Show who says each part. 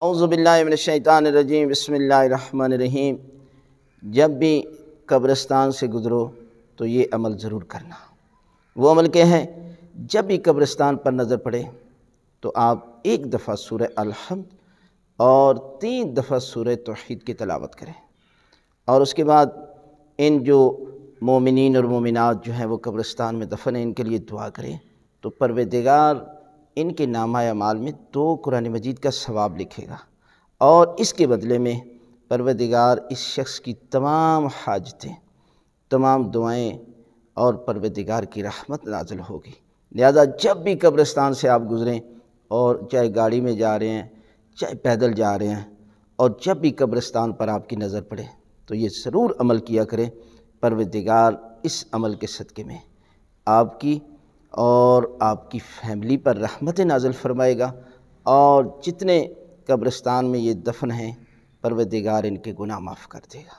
Speaker 1: اعوذ باللہ من الشیطان الرجیم، بسم اللہ الرحمن الرحیم۔ جب بھی قبرستان سے گزرو تو یہ عمل ضرور کرنا۔ وہ عمل کیا ہے؟ جب بھی قبرستان پر نظر پڑے تو آپ ایک دفعہ سورہ الحمد اور 3 دفعہ سورہ توحید کی تلاوت کریں، اور اس کے بعد ان جو مومنین اور مومنات جو ہیں وہ قبرستان میں دفن ہیں ان کے لیے دعا کریں، تو پروردگار ان کے نامہ اعمال میں 2 قرآن مجید کا ثواب لکھے گا، اور اس کے بدلے میں پروردگار اس شخص کی تمام حاجتیں، تمام دعائیں اور پروردگار کی رحمت نازل ہوگی۔ لہذا جب بھی قبرستان سے آپ گزریں، اور چاہے گاڑی میں جا رہے ہیں چاہے پیدل جا رہے ہیں، اور جب بھی قبرستان پر آپ کی نظر پڑے تو یہ ضرور عمل کیا کریں۔ پروردگار اس عمل کے صدقے میں آپ کی اور آپ کی فیملی پر رحمت نازل فرمائے گا، اور جتنے قبرستان میں یہ دفن ہیں پروردگار ان کے گناہ معاف کر دے گا۔